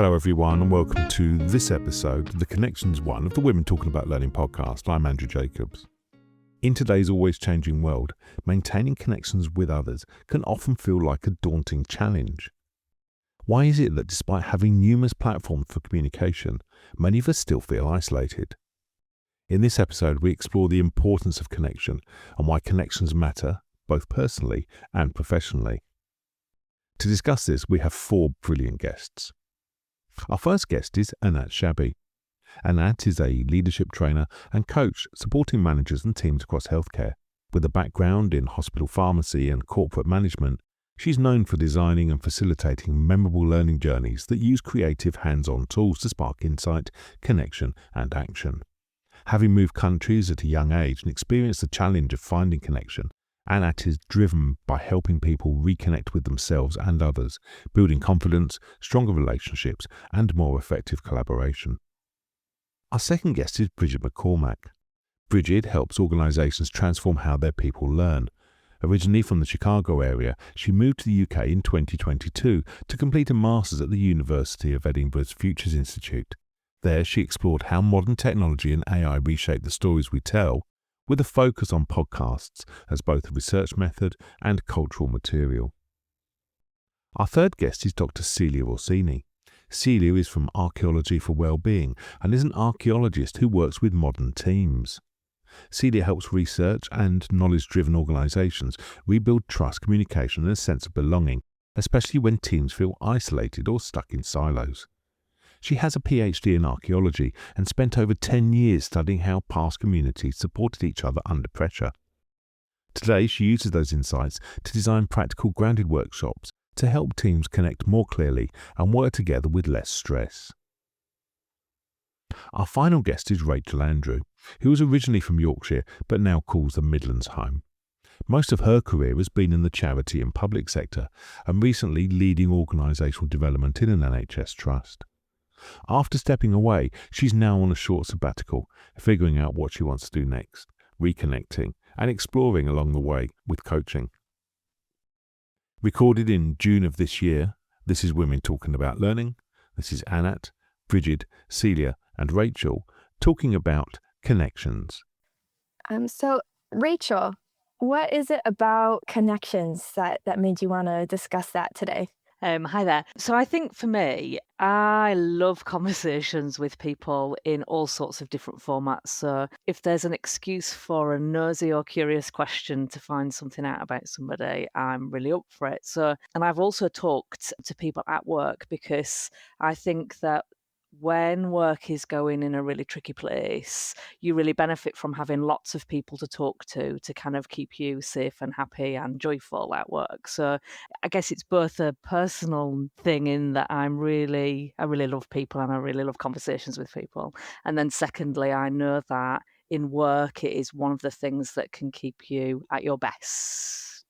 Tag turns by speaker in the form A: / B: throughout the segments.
A: Hello everyone and welcome to this episode of the Connections one of the Women Talking About Learning podcast. I'm Andrew Jacobs. In today's always changing world, maintaining connections with others can often feel like a daunting challenge. Why is it that despite having numerous platforms for communication, many of us still feel isolated? In this episode, we explore the importance of connection and why connections matter, both personally and professionally. To discuss this, we have four brilliant guests. Our first guest is Anat Shabi. Anat is a leadership trainer and coach supporting managers and teams across healthcare. With a background in hospital pharmacy and corporate management, she's known for designing and facilitating memorable learning journeys that use creative hands-on tools to spark insight, connection and action. Having moved countries at a young age and experienced the challenge of finding connection, Anat is driven by helping people reconnect with themselves and others, building confidence, stronger relationships, and more effective collaboration. Our second guest is Brigid McCormack. Brigid helps organisations transform how their people learn. Originally from the Chicago area, she moved to the UK in 2022 to complete a master's at the University of Edinburgh's Futures Institute. There, she explored how modern technology and AI reshape the stories we tell, with a focus on podcasts as both a research method and cultural material. Our third guest is Dr. Celia Orsini. Celia is from Archaeology for Wellbeing and is an archaeologist who works with modern teams. Celia helps research and knowledge-driven organisations rebuild trust, communication and a sense of belonging, especially when teams feel isolated or stuck in silos. She has a PhD in archaeology and spent over 10 years studying how past communities supported each other under pressure. Today, she uses those insights to design practical grounded workshops to help teams connect more clearly and work together with less stress. Our final guest is Rachel Andrew, who was originally from Yorkshire but now calls the Midlands home. Most of her career has been in the charity and public sector and recently leading organisational development in an NHS trust. After stepping away, she's now on a short sabbatical, figuring out what she wants to do next, reconnecting and exploring along the way with coaching. Recorded in June of this year, this is Women Talking About Learning. This is Anat, Brigid, Celia and Rachel talking about connections.
B: So Rachel, what is it about connections that made you want to discuss that today?
C: Hi there. So I think for me, I love conversations with people in all sorts of different formats. So if there's an excuse for a nosy or curious question to find something out about somebody, I'm really up for it. And I've also talked to people at work because I think that when work is going in a really tricky place, you really benefit from having lots of people to talk to kind of keep you safe and happy and joyful at work. So I guess it's both a personal thing in that I really love people and I really love conversations with people. And then secondly, I know that in work, it is one of the things that can keep you at your best.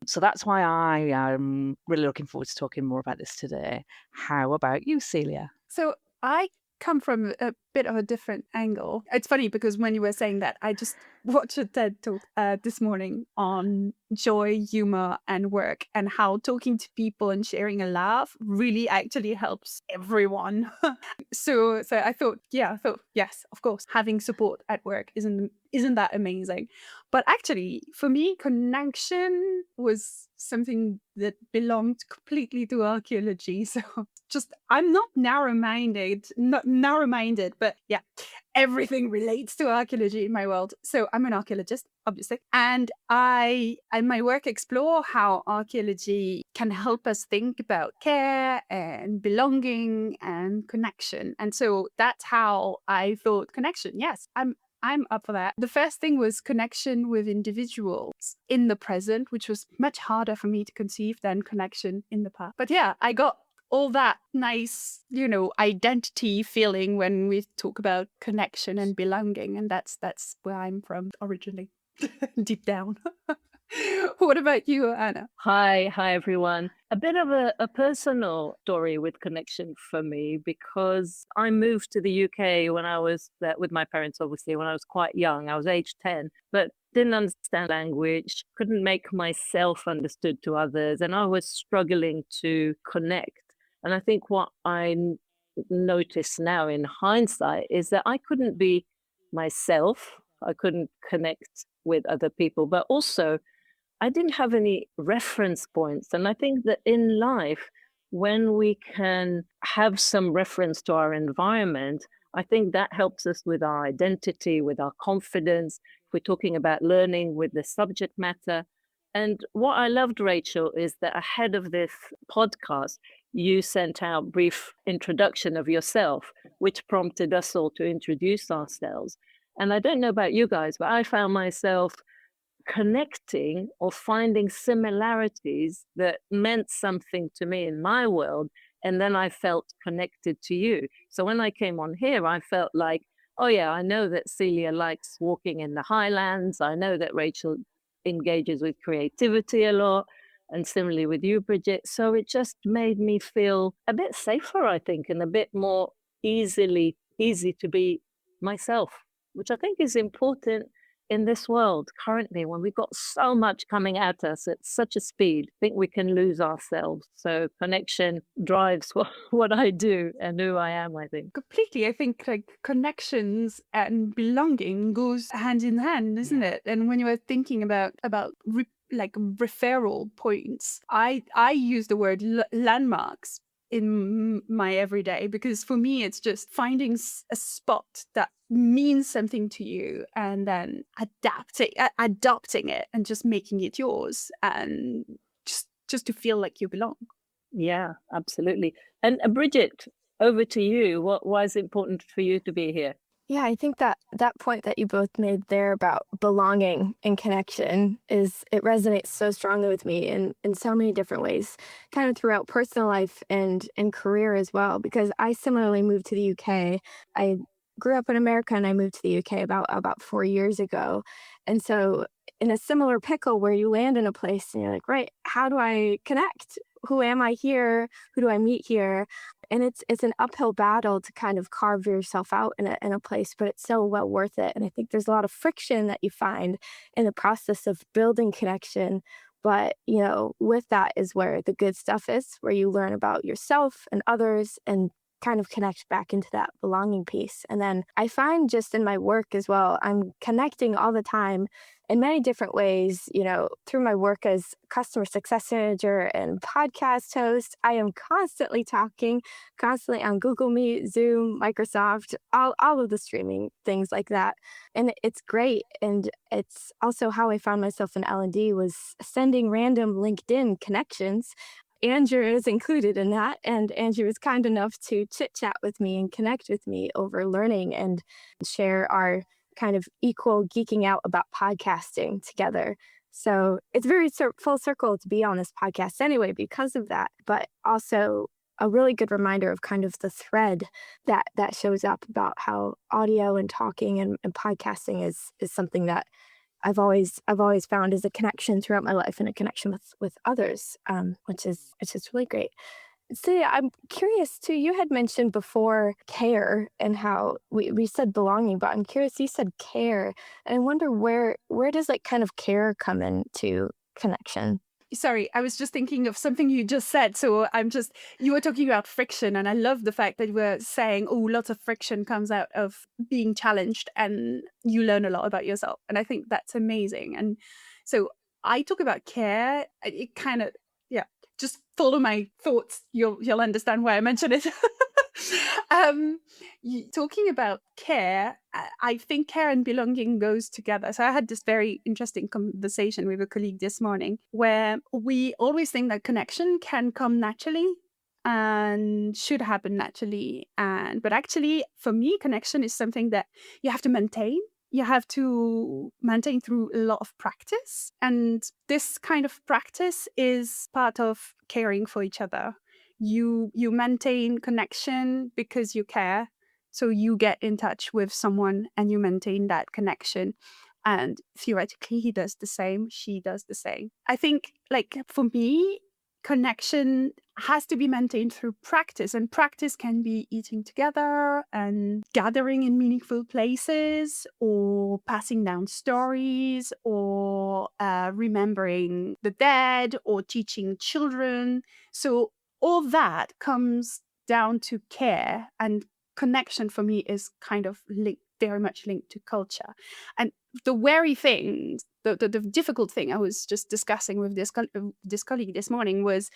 C: So that's why I am really looking forward to talking more about this today. How about you, Celia?
D: So I come from a bit of a different angle. It's funny because when you were saying that, I just watched a TED talk this morning on joy, humor, and work, and how talking to people and sharing a laugh really actually helps everyone. So I thought, yes, of course, having support at work isn't that amazing? But actually, for me, connection was something that belonged completely to archaeology. So I'm not narrow-minded, but yeah, everything relates to archaeology in my world. So I'm an archaeologist, obviously. And I and my work explore how archaeology can help us think about care and belonging and connection. And so that's how I thought connection. Yes, I'm up for that. The first thing was connection with individuals in the present, which was much harder for me to conceive than connection in the past. But yeah, I got all that nice, identity feeling when we talk about connection and belonging. And that's where I'm from originally, deep down. What about you, Anna?
E: Hi everyone. A bit of a personal story with connection for me because I moved to the UK when I was there with my parents, obviously, when I was quite young. I was age 10, but didn't understand language, couldn't make myself understood to others, and I was struggling to connect. And I think what I notice now in hindsight is that I couldn't be myself. I couldn't connect with other people, but also I didn't have any reference points. And I think that in life, when we can have some reference to our environment, I think that helps us with our identity, with our confidence. If we're talking about learning with the subject matter. And what I loved, Rachel, is that ahead of this podcast, you sent out brief introduction of yourself, which prompted us all to introduce ourselves. And I don't know about you guys, but I found myself connecting or finding similarities that meant something to me in my world. And then I felt connected to you. So when I came on here, I felt like, oh, yeah, I know that Celia likes walking in the highlands. I know that Rachel engages with creativity a lot. And similarly with you, Brigid. So it just made me feel a bit safer, I think, and a bit more easy to be myself, which I think is important in this world currently when we've got so much coming at us at such a speed. I think we can lose ourselves. So connection drives what I do and who I am, I think.
D: Completely. I think like connections and belonging goes hand in hand, isn't it? And when you were thinking about like referral points, I use the word landmarks in my everyday, because for me it's just finding a spot that means something to you and then adopting it and just making it yours, and just to feel like you belong.
E: Yeah, absolutely. And Brigid, over to you. Why is it important for you to be here?
B: Yeah, I think that point that you both made there about belonging and connection it resonates so strongly with me in so many different ways, kind of throughout personal life and career as well, because I similarly moved to the UK. I grew up in America and I moved to the UK about 4 years ago. And so in a similar pickle where you land in a place and you're like, right, how do I connect? Who am I here? Who do I meet here? And it's an uphill battle to kind of carve yourself out in a place, but it's so well worth it. And I think there's a lot of friction that you find in the process of building connection. But, with that is where the good stuff is, where you learn about yourself and others and kind of connect back into that belonging piece. And then I find just in my work as well, I'm connecting all the time in many different ways, through my work as customer success manager and podcast host. I am constantly talking, constantly on Google Meet, Zoom, Microsoft, all of the streaming things like that. And it's great. And it's also how I found myself in L&D, was sending random LinkedIn connections. Andrew is included in that. And Andrew was kind enough to chit chat with me and connect with me over learning and share our kind of equal geeking out about podcasting together. So it's very full circle to be on this podcast anyway because of that, but also a really good reminder of kind of the thread that shows up about how audio and talking and podcasting is something that I've always found as a connection throughout my life and a connection with others, which is really great. So I'm curious too, you had mentioned before care and how we said belonging, but I'm curious, you said care. And I wonder where does like kind of care come into connection?
D: Sorry, I was just thinking of something you just said. So you were talking about friction, and I love the fact that you were saying, oh, lots of friction comes out of being challenged and you learn a lot about yourself. And I think that's amazing. And so I talk about care. It kind of, yeah, just follow my thoughts. You'll understand why I mention it. Talking about care, I think care and belonging goes together. So I had this very interesting conversation with a colleague this morning where we always think that connection can come naturally and should happen naturally. But actually, for me, connection is something that you have to maintain. You have to maintain through a lot of practice. And this kind of practice is part of caring for each other. You maintain connection because you care. So you get in touch with someone and you maintain that connection. And theoretically, he does the same, she does the same. I think, like, for me, connection has to be maintained through practice. And practice can be eating together and gathering in meaningful places, or passing down stories, or remembering the dead, or teaching children. So all that comes down to care, and connection for me is kind of very much linked to culture. And the wary thing, the difficult thing I was just discussing with this colleague this morning was,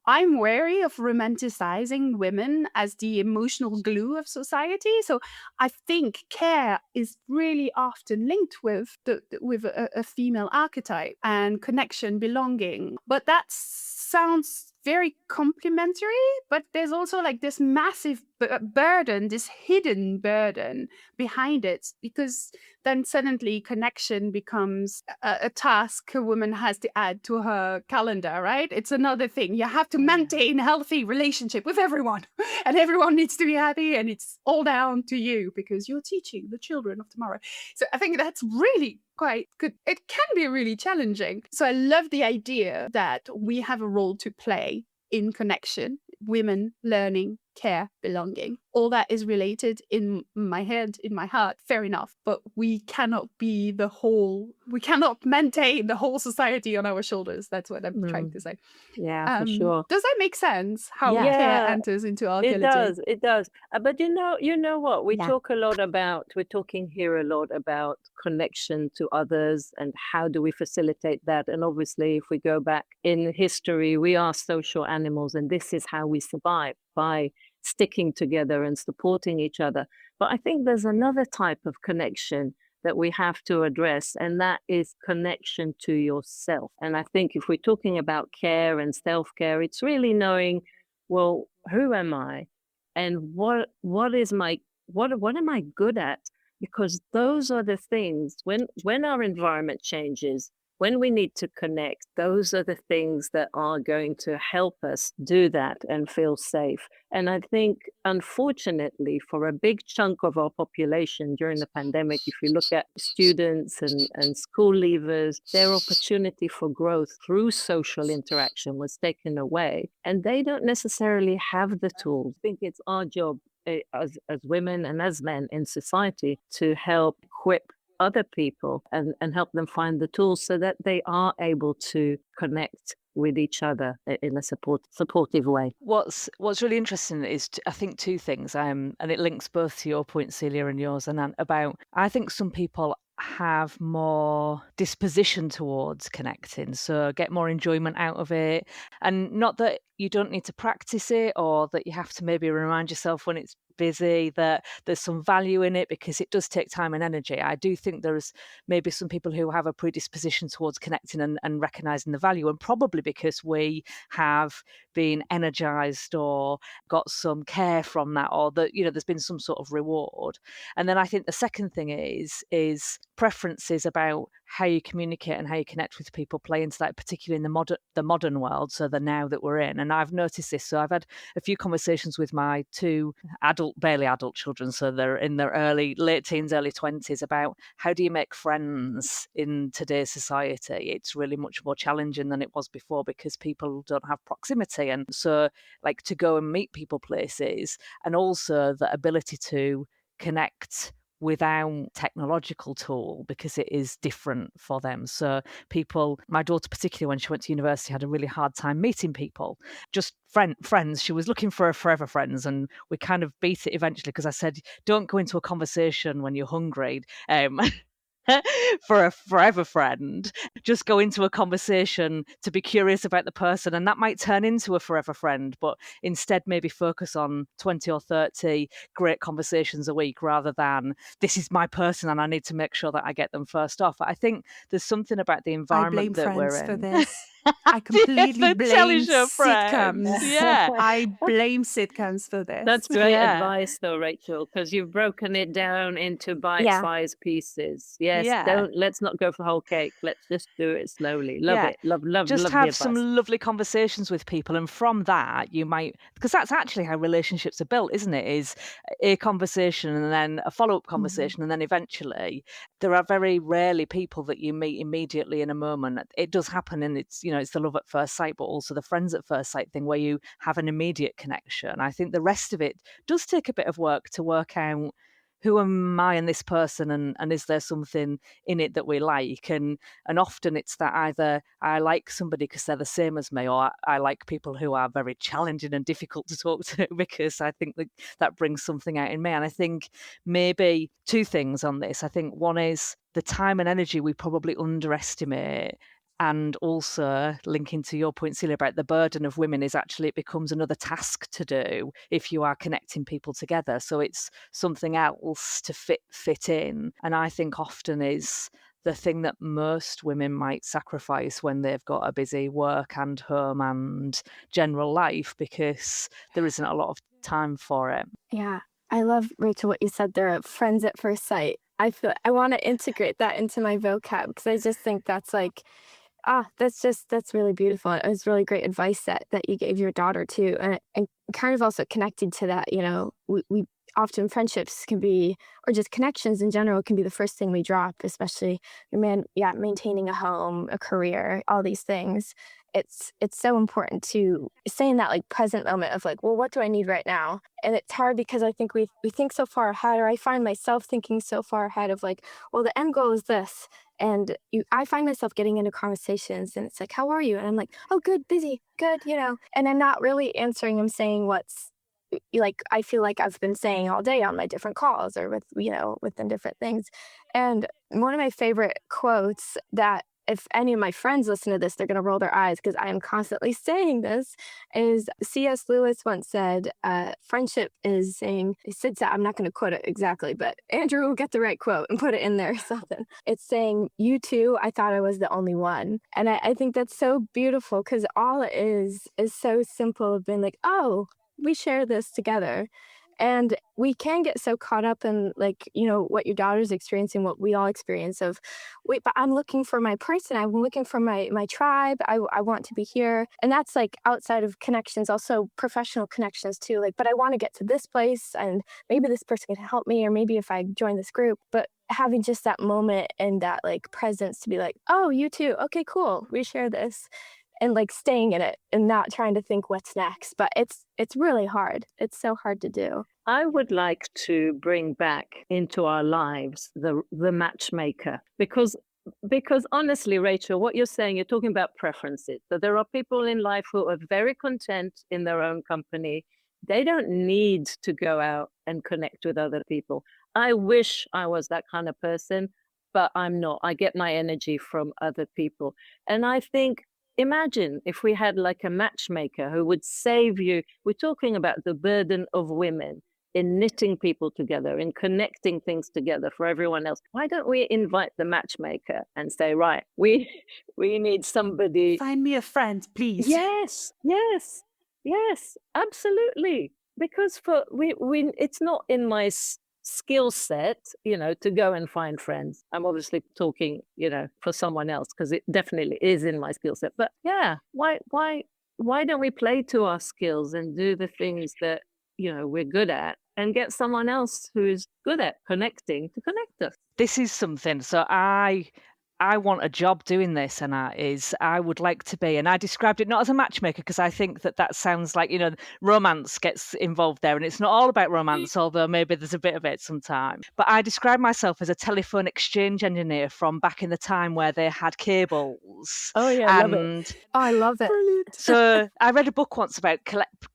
D: I'm wary of romanticizing women as the emotional glue of society. So I think care is really often linked with a female archetype and connection, belonging. But that sounds very complimentary, but there's also like this massive burden, this hidden burden behind it, because then suddenly connection becomes a task a woman has to add to her calendar, right? It's another thing. You have to maintain a healthy relationship with everyone, and everyone needs to be happy, and it's all down to you because you're teaching the children of tomorrow. So I think that's really quite good. It can be really challenging. So I love the idea that we have a role to play in connection, women learning, care, belonging. All that is related in my head, in my heart, fair enough. But we cannot be we cannot maintain the whole society on our shoulders. That's what I'm trying to say.
E: Yeah, for sure.
D: Does that make sense? How
C: Yeah.
D: care enters into our
E: It does. But you know what?
D: Yeah.
E: We're talking here a lot about connection to others and how do we facilitate that. And obviously, if we go back in history, we are social animals, and this is how we survive, by sticking together and supporting each other. But I think there's another type of connection that we have to address, and that is connection to yourself. And I think if we're talking about care and self-care, it's really knowing, well, who am I, and what am I good at? Because those are the things, when our environment changes, when we need to connect, those are the things that are going to help us do that and feel safe. And I think, unfortunately, for a big chunk of our population during the pandemic, if you look at students and school leavers, their opportunity for growth through social interaction was taken away. And they don't necessarily have the tools. I think it's our job as women and as men in society to help equip other people and help them find the tools so that they are able to connect with each other in a supportive way.
C: What's really interesting is, I think, two things, and it links both to your point, Celia, and yours, and about, I think some people have more disposition towards connecting, so get more enjoyment out of it. And not that you don't need to practice it, or that you have to maybe remind yourself when it's busy that there's some value in it, because it does take time and energy. I do think there's maybe some people who have a predisposition towards connecting and recognizing the value, and probably because we have been energized or got some care from that, or that, there's been some sort of reward. And then I think the second thing is preferences about how you communicate and how you connect with people play into that, particularly in the modern world, so the now that we're in. And I've noticed this. So I've had a few conversations with my two barely adult children, so they're in their late teens, early 20s, about how do you make friends in today's society. It's really much more challenging than it was before, because people don't have proximity, and so like to go and meet people places, and also the ability to connect without technological tool, because it is different for them. So my daughter particularly, when she went to university, had a really hard time meeting people, just friends. She was looking for forever friends, and we kind of beat it eventually, because I said, don't go into a conversation when you're hungry for a forever friend. Just go into a conversation to be curious about the person, and that might turn into a forever friend, but instead maybe focus on 20 or 30 great conversations a week, rather than this is my person and I need to make sure that I get them first off. I think there's something about the environment that we're in.
D: I blame Friends for this. I completely blame sitcoms.
C: Yeah.
D: I blame sitcoms for this.
E: That's great advice, though, Rachel, because you've broken it down into bite-sized pieces. Yes, let's not go for whole cake. Let's just do it slowly. Love it. Love
C: just
E: love
C: have
E: the
C: some lovely conversations with people, and from that you might, because that's actually how relationships are built, isn't it? Is a conversation and then a follow-up conversation, and then eventually there are very rarely people that you meet immediately in a moment. It does happen, and it's it's the love at first sight, but also the friends at first sight thing, where you have an immediate connection. I think the rest of it does take a bit of work to work out who am I and this person, and is there something in it that we like? And often it's that either I like somebody because they're the same as me, or I like people who are very challenging and difficult to talk to because I think that brings something out in me. And I think maybe two things on this. I think one is the time and energy we probably underestimate. And also linking to your point, Celia, about the burden of women is actually it becomes another task to do if you are connecting people together. So it's something else to fit in. And I think often is the thing that most women might sacrifice when they've got a busy work and home and general life, because there isn't a lot of time for it.
B: Yeah. I love, Rachel, what you said there, friends at first sight. I feel I want to integrate that into my vocab, because I just think that's like, that's really beautiful. It was really great advice that you gave your daughter too. And kind of also connected to that, we often friendships can be, or just connections in general can be the first thing we drop, especially maintaining a home, a career, all these things. It's so important to stay in that like present moment of like, well, what do I need right now? And it's hard because I think we think so far ahead, or I find myself thinking so far ahead of like, well, the end goal is this. And I find myself getting into conversations and it's like, how are you? And I'm like, oh, good, busy, good, and I'm not really answering. I'm saying what's like, I feel like I've been saying all day on my different calls or within different things. And one of my favorite quotes that if any of my friends listen to this, they're going to roll their eyes because I am constantly saying this, is C.S. Lewis once said, friendship is saying, I'm not going to quote it exactly, but Andrew will get the right quote and put it in there or something. It's saying, you too, I thought I was the only one. And I think that's so beautiful because all it is so simple of being like, oh, we share this together. And we can get so caught up in like, what your daughter's experiencing, what we all experience of, wait, but I'm looking for my person. I'm looking for my tribe. I want to be here. And that's like outside of connections, also professional connections too. Like, but I want to get to this place and maybe this person can help me, or maybe if I join this group, but having just that moment and that like presence to be like, oh, you too. Okay, cool. We share this. And like staying in it and not trying to think what's next. But it's really hard. It's so hard to do.
E: I would like to bring back into our lives the matchmaker, because honestly, Rachel, what you're saying, you're talking about preferences. So there are people in life who are very content in their own company. They don't need to go out and connect with other people. I wish I was that kind of person, but I'm not. I get my energy from other people. And I think, imagine if we had like a matchmaker who would save you. We're talking about the burden of women in knitting people together, in connecting things together for everyone else. Why don't we invite the matchmaker and say, right, we need somebody.
D: Find me a friend, please.
E: Yes, absolutely. Because it's not in my skill set, to go and find friends. I'm obviously talking, for someone else, because it definitely is in my skill set. But yeah, why don't we play to our skills and do the things that, we're good at, and get someone else who is good at connecting to connect us?
C: This is something. So I want a job doing this, and I would like to be, and I described it not as a matchmaker because I think that sounds like, romance gets involved there, and it's not all about romance, although maybe there's a bit of it sometimes. But I describe myself as a telephone exchange engineer from back in the time where they had cables.
E: Oh yeah, I love it.
B: Oh, I love it.
D: Brilliant.
C: So I read a book once about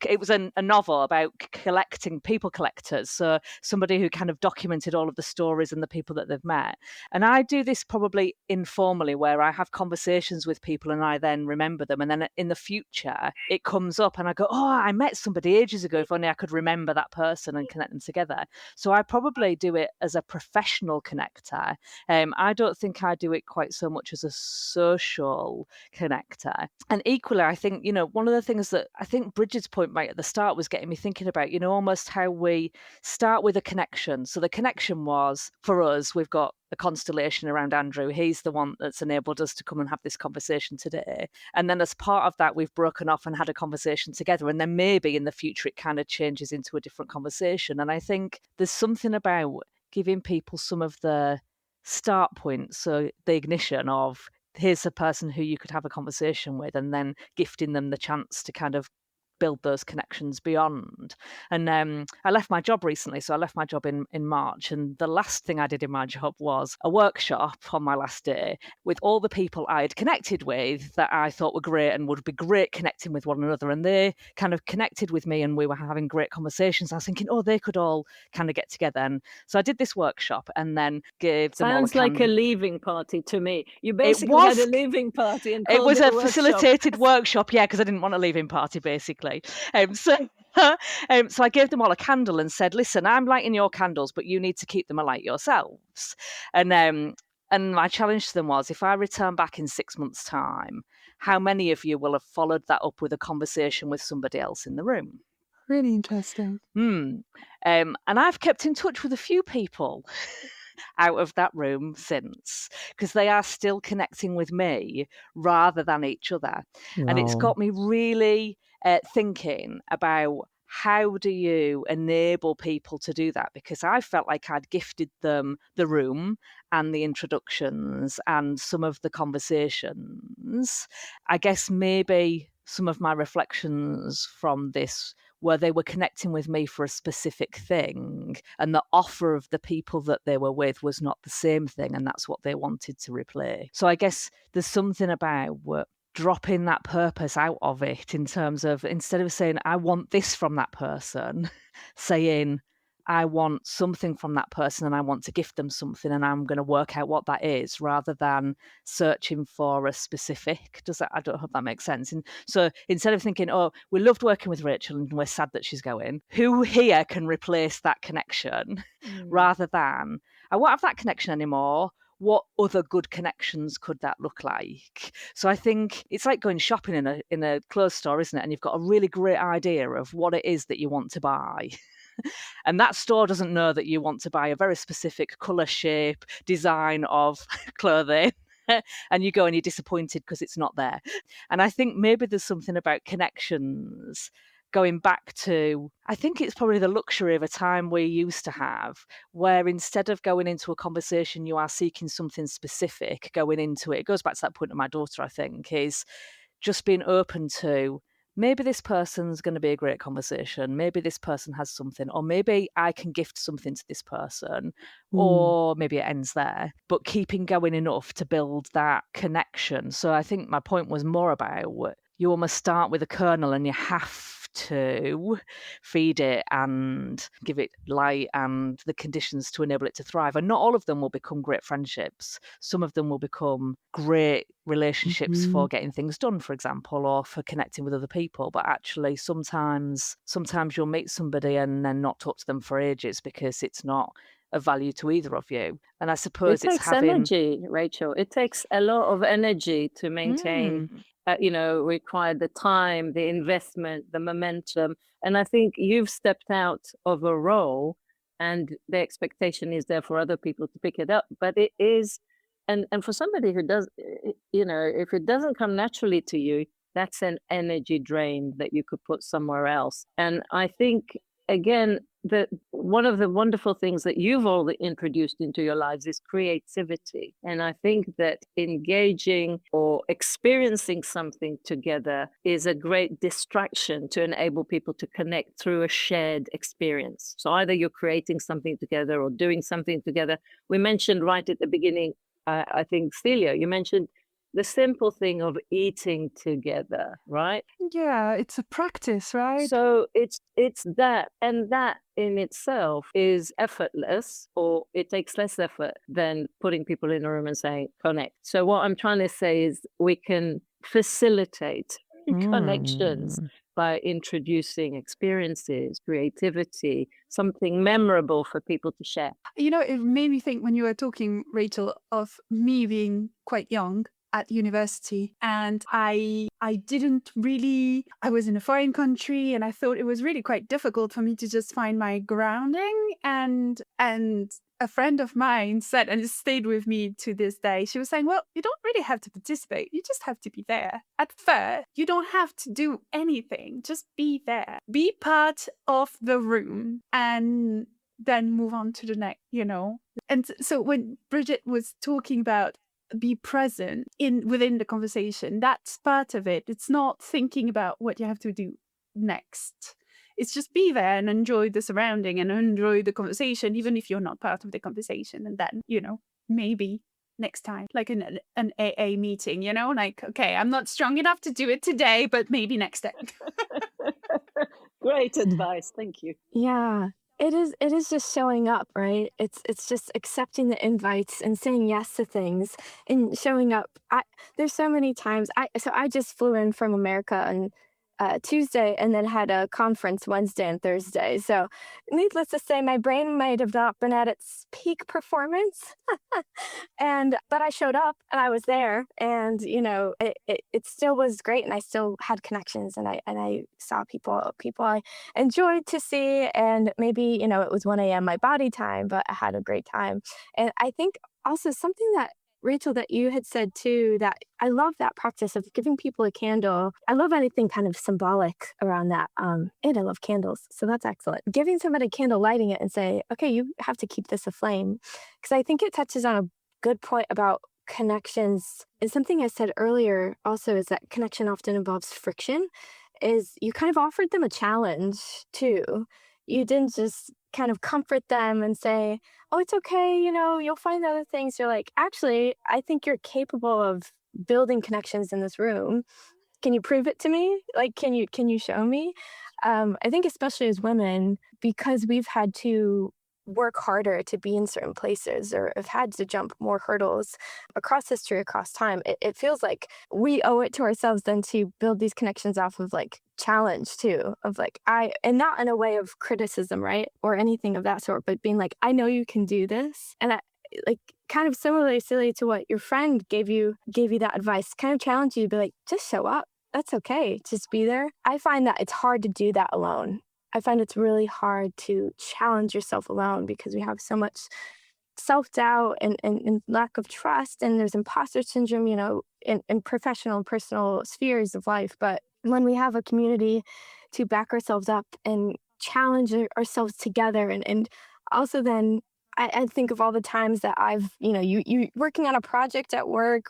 C: it was a novel about collecting people collectors. So somebody who kind of documented all of the stories and the people that they've met. And I do this probably informally, where I have conversations with people and I then remember them. And then in the future, it comes up and I go, oh, I met somebody ages ago. If only I could remember that person and connect them together. So I probably do it as a professional connector. I don't think I do it quite so much as a social connector. And equally, I think, one of the things that I think Brigid's point right at the start was getting me thinking about, almost how we start with a connection. So the connection was, for us, we've got a constellation around Andrew. He's the one that's enabled us to come and have this conversation today. And then as part of that, we've broken off and had a conversation together. And then maybe in the future, it kind of changes into a different conversation. And I think there's something about giving people some of the start points, so the ignition of, here's a person who you could have a conversation with, and then gifting them the chance to kind of build those connections beyond. And I left my job recently. So I left my job in March. And the last thing I did in my job was a workshop on my last day with all the people I had connected with that I thought were great and would be great connecting with one another. And they kind of connected with me and we were having great conversations. I was thinking, oh, they could all kind of get together. And so I did this workshop and then gave them all
E: Sounds like a leaving party to me. You basically had a leaving party and
C: it
E: called
C: was
E: it
C: a facilitated workshop, yeah, because I didn't want a leaving party, basically. So I gave them all a candle and said, listen, I'm lighting your candles, but you need to keep them alight yourselves. And my challenge to them was, if I return back in 6 months' time, how many of you will have followed that up with a conversation with somebody else in the room?
D: Really interesting.
C: And I've kept in touch with a few people out of that room since, because they are still connecting with me rather than each other.
A: Wow.
C: And it's got me really thinking about, how do you enable people to do that? Because I felt like I'd gifted them the room and the introductions and some of the conversations. I guess maybe some of my reflections from this where they were connecting with me for a specific thing, and the offer of the people that they were with was not the same thing, and that's what they wanted to replay. So I guess there's something about dropping that purpose out of it, in terms of, instead of saying, I want this from that person, saying, I want something from that person and I want to gift them something and I'm going to work out what that is, rather than searching for a specific. I don't know if that makes sense. And so instead of thinking, oh, we loved working with Rachel and we're sad that she's going, who here can replace that connection? Rather than, I won't have that connection anymore. What other good connections could that look like? So I think it's like going shopping in a clothes store, isn't it? And you've got a really great idea of what it is that you want to buy. And that store doesn't know that you want to buy a very specific colour, shape, design of clothing. And you go and you're disappointed because it's not there. And I think maybe there's something about connections going back to, I think it's probably the luxury of a time we used to have, where instead of going into a conversation, you are seeking something specific going into it. It goes back to that point of my daughter, I think, is just being open to, maybe this person's going to be a great conversation. Maybe this person has something, or maybe I can gift something to this person, or maybe it ends there, but keeping going enough to build that connection. So I think my point was more about, you almost start with a kernel and you have to feed it and give it light and the conditions to enable it to thrive. And not all of them will become great friendships. Some of them will become great relationships for getting things done, for example, or for connecting with other people. But actually, sometimes you'll meet somebody and then not talk to them for ages because it's not of value to either of you. And I suppose
E: it takes energy, Rachel. It takes a lot of energy to maintain. Require the time, the investment, the momentum. And I think you've stepped out of a role and the expectation is there for other people to pick it up. But it is, and for somebody who does, if it doesn't come naturally to you, that's an energy drain that you could put somewhere else. And I think, again, that one of the wonderful things that you've all introduced into your lives is creativity. And I think that engaging or experiencing something together is a great distraction to enable people to connect through a shared experience. So either you're creating something together or doing something together. We mentioned right at the beginning, I think, Celia, you mentioned the simple thing of eating together, right?
D: Yeah, it's a practice, right?
E: So it's that, and that in itself is effortless, or it takes less effort than putting people in a room and saying, connect. So what I'm trying to say is we can facilitate connections by introducing experiences, creativity, something memorable for people to share.
D: It made me think, when you were talking, Rachel, of me being quite young at university, and I was in a foreign country, and I thought it was really quite difficult for me to just find my grounding, and a friend of mine said, and it stayed with me to this day, she was saying, well, you don't really have to participate, you just have to be there. At first, you don't have to do anything, just be there, be part of the room, and then move on to the next, And so when Brigid was talking about be present within the conversation, that's part of it. It's not thinking about what you have to do next? It's just be there and enjoy the surrounding and enjoy the conversation, even if you're not part of the conversation. And then, maybe next time, like an AA meeting, like, okay, I'm not strong enough to do it today, but maybe next time.
E: Great advice. Thank you.
B: Yeah. It is just showing up, right? It's just accepting the invites and saying yes to things and showing up. There's so many times I just flew in from America on Tuesday and then had a conference Wednesday and Thursday. So needless to say, my brain might have not been at its peak performance. But I showed up and I was there, and it still was great, and I still had connections, and I saw people I enjoyed to see, and maybe it was 1 a.m. my body time, but I had a great time. And I think also something that Rachel, that you had said too, that I love that practice of giving people a candle. I love anything kind of symbolic around that. And I love candles. So that's excellent. Giving somebody a candle, lighting it and say, okay, you have to keep this aflame. Because I think it touches on a good point about connections. And something I said earlier also is that connection often involves friction. Is you kind of offered them a challenge too. You didn't just kind of comfort them and say, oh, it's okay, you'll find other things. You're like, actually, I think you're capable of building connections in this room. Can you prove it to me? Like, can you show me? I think especially as women, because we've had to work harder to be in certain places or have had to jump more hurdles across history, across time, it feels like we owe it to ourselves then to build these connections off of like challenge too, of like and not in a way of criticism, right? Or anything of that sort, but being like, I know you can do this. And like kind of similarly silly to what your friend gave you that advice, kind of challenge you to be like, just show up. That's okay. Just be there. I find that it's hard to do that alone. I find it's really hard to challenge yourself alone because we have so much self-doubt and lack of trust, and there's imposter syndrome, in professional and personal spheres of life. But when we have a community to back ourselves up and challenge ourselves together, and also then I think of all the times that I've, you working on a project at work,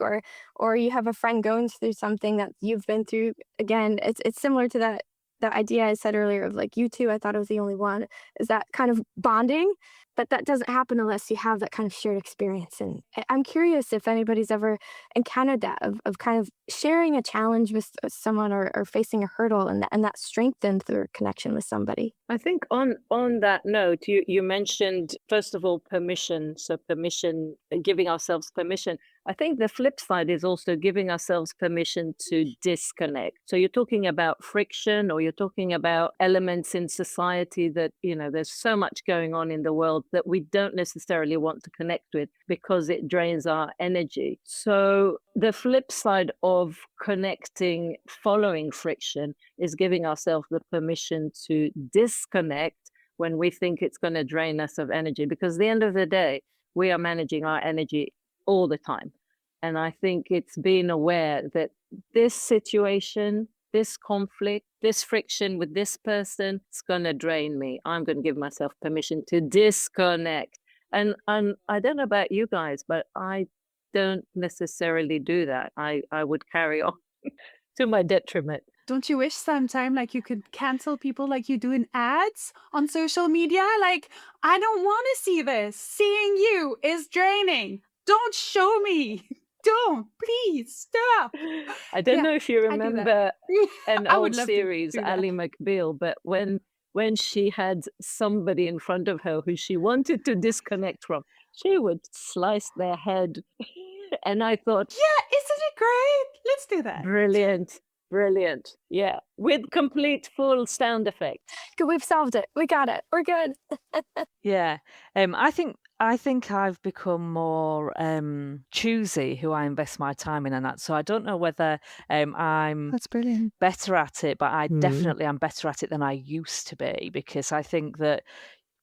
B: or you have a friend going through something that you've been through. Again, it's similar to that idea I said earlier of like you two, I thought I was the only one, is that kind of bonding. But that doesn't happen unless you have that kind of shared experience. And I'm curious if anybody's ever encountered that of kind of sharing a challenge with someone or facing a hurdle, and that strengthened their connection with somebody.
E: I think on that note, you mentioned, first of all, permission. So permission, giving ourselves permission. I think the flip side is also giving ourselves permission to disconnect. So you're talking about friction, or you're talking about elements in society that, there's so much going on in the world that we don't necessarily want to connect with because it drains our energy. So the flip side of connecting following friction is giving ourselves the permission to disconnect when we think it's going to drain us of energy, because at the end of the day, we are managing our energy all the time. And I think it's being aware that this situation, this conflict, this friction with this person, it's going to drain me. I'm going to give myself permission to disconnect. And I don't know about you guys, but I don't necessarily do that. I would carry on to my detriment.
D: Don't you wish sometime like you could cancel people like you do in ads on social media? Like, I don't want to see this. Seeing you is draining. Don't show me. Don't, please stop.
E: I don't know if you remember an old series, Ally McBeal, but when she had somebody in front of her who she wanted to disconnect from, she would slice their head. And I thought,
D: yeah, isn't it great? Let's do that.
E: Brilliant. Yeah. With complete full sound effect.
B: Good, we've solved it. We got it. We're good.
C: Yeah. I think I've become more choosy who I invest my time in, and that. So I don't know whether I'm
D: That's brilliant.
C: better at it, but I definitely am better at it than I used to be, because I think that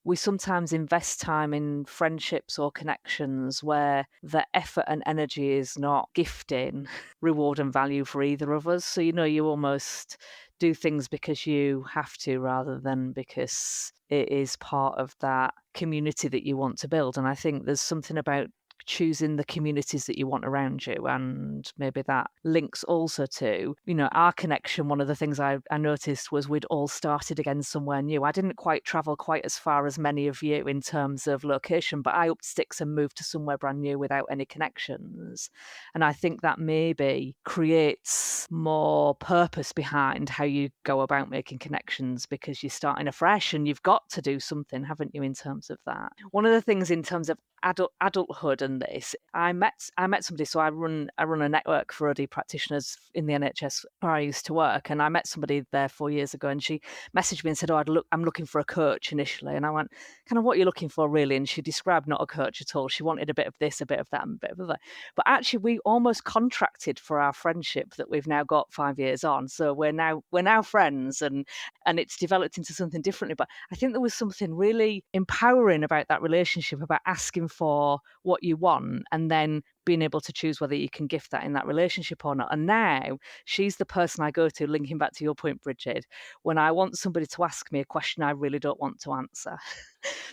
C: we sometimes invest time in friendships or connections where the effort and energy is not gifting reward and value for either of us. So, you almost do things because you have to rather than because it is part of that community that you want to build. And I think there's something about choosing the communities that you want around you. And maybe that links also to, our connection. One of the things I noticed was we'd all started again somewhere new. I didn't quite travel quite as far as many of you in terms of location, but I upped sticks and moved to somewhere brand new without any connections. And I think that maybe creates more purpose behind how you go about making connections, because you're starting afresh and you've got to do something, haven't you, in terms of that. One of the things in terms of adulthood and this, I met somebody. So I run a network for OD practitioners in the NHS where I used to work, and I met somebody there 4 years ago, and she messaged me and said, I'm looking for a coach initially. And I went, kind of, what are you looking for really? And she described not a coach at all. She wanted a bit of this, a bit of that, and a bit of that. But actually we almost contracted for our friendship that we've now got 5 years on. So we're now friends, and it's developed into something differently. But I think there was something really empowering about that relationship, about asking for what you want and then being able to choose whether you can gift that in that relationship or not. And now she's the person I go to, linking back to your point, Brigid, when I want somebody to ask me a question I really don't want to answer.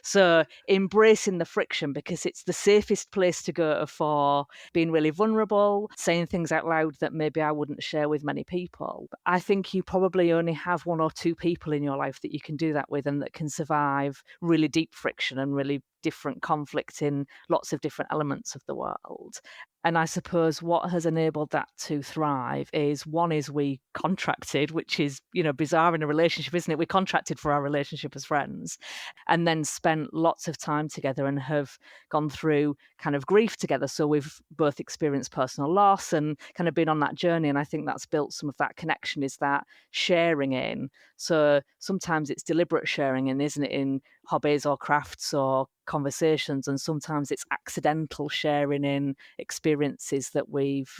C: So embracing the friction, because it's the safest place to go for being really vulnerable, saying things out loud that maybe I wouldn't share with many people. I think you probably only have 1 or 2 people in your life that you can do that with, and that can survive really deep friction and really different conflict in lots of different elements of the world. And I suppose what has enabled that to thrive is, one is we contracted, which is, bizarre in a relationship, isn't it? We contracted for our relationship as friends, and then spent lots of time together and have gone through kind of grief together. So we've both experienced personal loss and kind of been on that journey. And I think that's built some of that connection, is that sharing in. So sometimes it's deliberate sharing in, isn't it, in hobbies or crafts or conversations, and sometimes it's accidental sharing in experiences that we've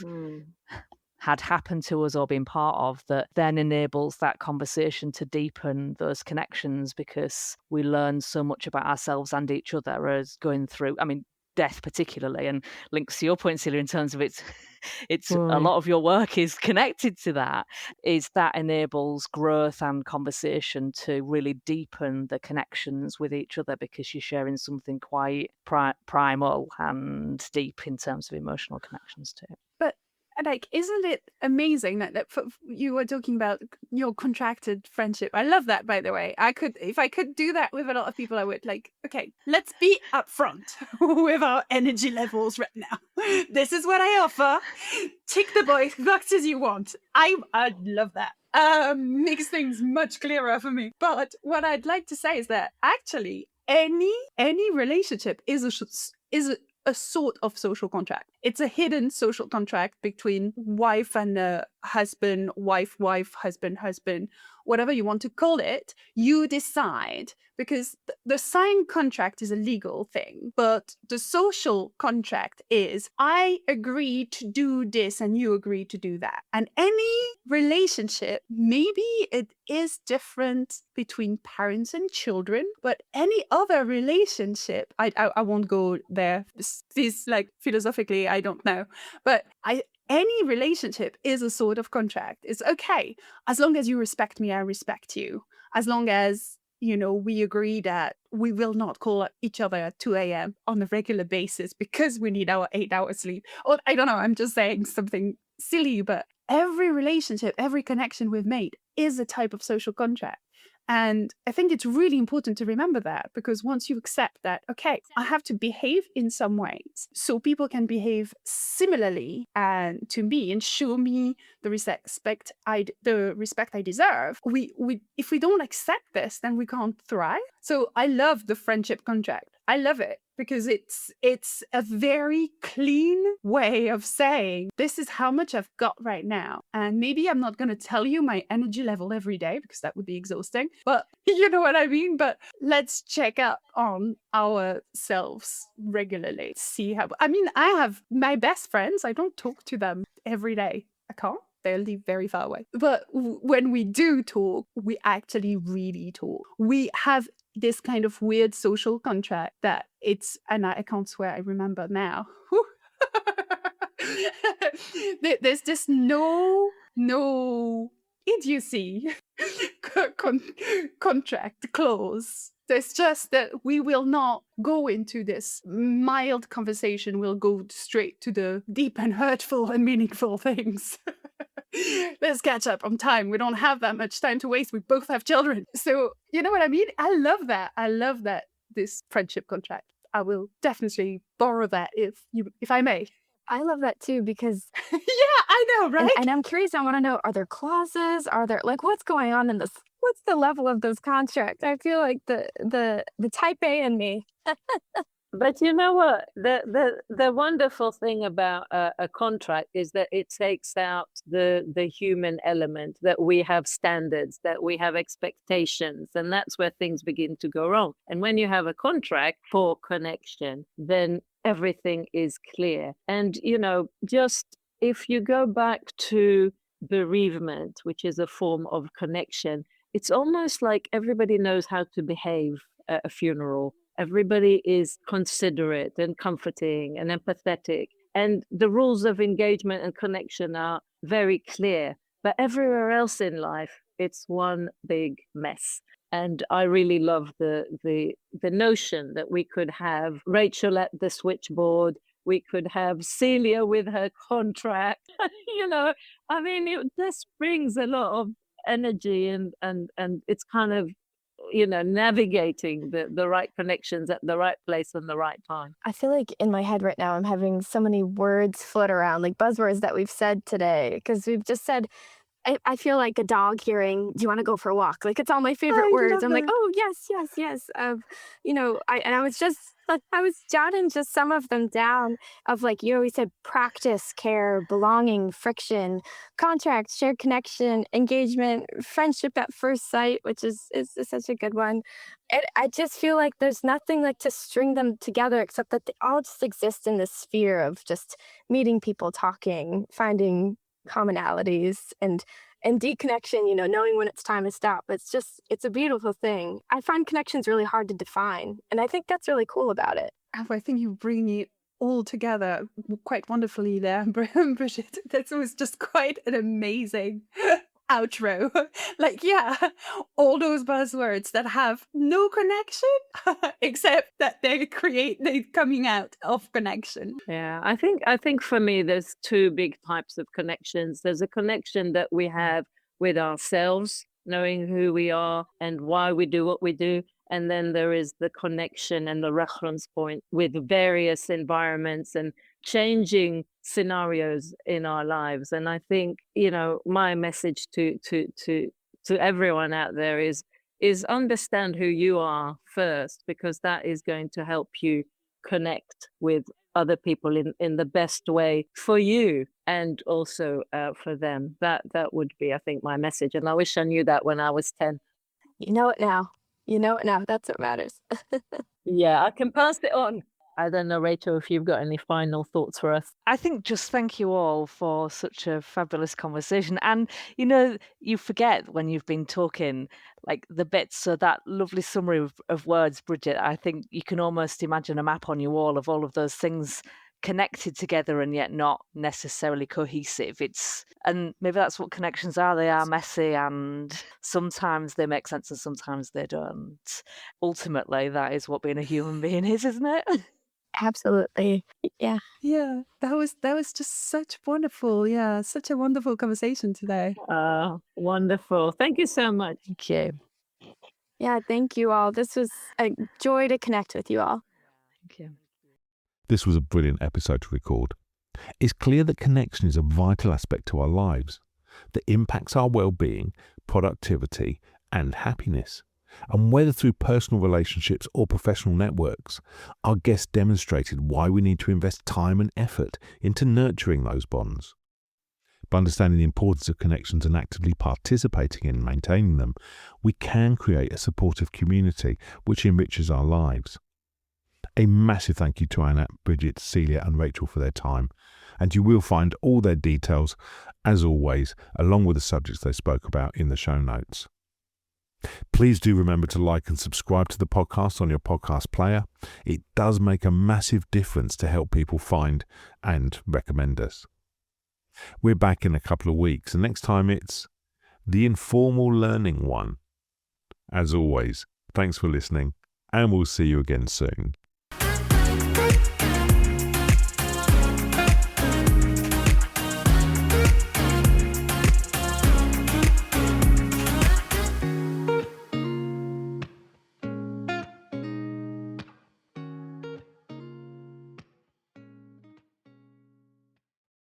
C: had happen to us or been part of, that then enables that conversation to deepen those connections, because we learn so much about ourselves and each other as going through, death particularly, and links to your point, Celia, in terms of it's a lot of your work is connected to that, is that enables growth and conversation to really deepen the connections with each other, because you're sharing something quite primal and deep in terms of emotional connections too.
D: But isn't it amazing that you were talking about your contracted friendship? I love that, by the way. If I could do that with a lot of people, I would. Okay, let's be upfront with our energy levels right now. This is what I offer. Tick the boxes you want. I love that. Makes things much clearer for me. But what I'd like to say is that actually any relationship is a sort of social contract. It's a hidden social contract between wife and husband, wife, husband, whatever you want to call it. You decide, because the signed contract is a legal thing, but the social contract is, I agree to do this and you agree to do that. And any relationship, maybe it is different between parents and children, but any other relationship, I won't go there. This philosophically, I don't know, but any relationship is a sort of contract. It's okay as long as you respect me, I respect you. As long as we agree that we will not call each other at 2 a.m. on a regular basis because we need our 8 hours sleep. Or I don't know, I'm just saying something silly, but every relationship, every connection we've made is a type of social contract. And I think it's really important to remember that, because once you accept that, okay, I have to behave in some ways so people can behave similarly and to me and show me the respect I deserve. If we don't accept this, then we can't thrive. So I love the friendship contract. I love it because it's a very clean way of saying, this is how much I've got right now. And maybe I'm not going to tell you my energy level every day because that would be exhausting, but you know what I mean? But let's check up on ourselves regularly. See how, I have my best friends. I don't talk to them every day. I can't. They live very far away. But when we do talk, we actually really talk. We have this kind of weird social contract that and I can't swear, I remember now. There's this no idiocy contract clause It's just that we will not go into this mild conversation. We'll go straight to the deep and hurtful and meaningful things. Let's catch up on time. We don't have that much time to waste. We both have children. So, you know what I mean? I love that. I love that, this friendship contract. I will definitely borrow that if I may.
B: I love that too, because
D: Yeah, I know, right?
B: and I'm curious, I want to know, are there clauses? Are there, like, what's going on in this? What's the level of those contracts? I feel like the type A in me.
E: But you know what? The wonderful thing about a contract is that it takes out the human element, that we have standards, that we have expectations, and that's where things begin to go wrong. And when you have a contract for connection, then everything is clear. And, you know, just if you go back to bereavement, which is a form of connection, it's almost like everybody knows how to behave at a funeral. Everybody is considerate and comforting and empathetic. And the rules of engagement and connection are very clear. But everywhere else in life, it's one big mess. And I really love the notion that we could have Rachel at the switchboard, we could have Celia with her contract. You know, I mean, it just brings a lot of energy, and it's kind of, you know, navigating the right connections at the right place and the right time.
B: I feel like in my head right now, I'm having so many words float around, like buzzwords that we've said today, because we've just said, I feel like a dog hearing, do you want to go for a walk? Like, it's all my favorite
D: I
B: words.
D: love
B: I'm like,
D: that.
B: oh, yes, yes, yes. You know, I was jotting just some of them down of, like, you always said practice, care, belonging, friction, contract, shared connection, engagement, friendship at first sight, which is such a good one. And I just feel like there's nothing like to string them together except that they all just exist in this sphere of just meeting people, talking, finding commonalities, and deconnection, you know, knowing when it's time to stop. It's a beautiful thing. I find connections really hard to define, and I think that's really cool about it.
D: I think you bring it all together quite wonderfully there, Brigid. That was just quite an amazing outro. Like, yeah, all those buzzwords that have no connection except that they coming out of connection.
E: Yeah, I think for me, there's two big types of connections. There's a connection that we have with ourselves, knowing who we are and why we do what we do. And then there is the connection and the reference point with various environments and changing scenarios in our lives. And I think, you know, my message to everyone out there is understand who you are first, because that is going to help you connect with other people in the best way for you and also for them. That would be, I think, my message. And I wish I knew that when I was 10.
B: You know it now. You know it now. That's what matters.
E: Yeah, I can pass it on. I don't know, Rachel, if you've got any final thoughts for us.
C: I think just thank you all for such a fabulous conversation. And, you know, you forget when you've been talking, like the bits, so that lovely summary of words, Brigid, I think you can almost imagine a map on your wall of all of those things connected together and yet not necessarily cohesive. And maybe that's what connections are. They are messy, and sometimes they make sense and sometimes they don't. Ultimately, that is what being a human being is, isn't it?
B: Absolutely. Yeah.
D: Yeah, that was just such a wonderful conversation today.
E: Wonderful. Thank you so much.
C: Thank you.
B: Yeah, thank you all. This was a joy to connect with you all.
C: Thank you.
A: This was a brilliant episode to record. It's clear that connection is a vital aspect to our lives that impacts our well-being, productivity, and happiness. And whether through personal relationships or professional networks, our guests demonstrated why we need to invest time and effort into nurturing those bonds. By understanding the importance of connections and actively participating in maintaining them, we can create a supportive community which enriches our lives. A massive thank you to Anat, Brigid, Celia and Rachel for their time, and you will find all their details, as always, along with the subjects they spoke about in the show notes. Please do remember to like and subscribe to the podcast on your podcast player. It does make a massive difference to help people find and recommend us. We're back in a couple of weeks, and next time it's the informal learning one. As always, Thanks for listening, and we'll see you again soon.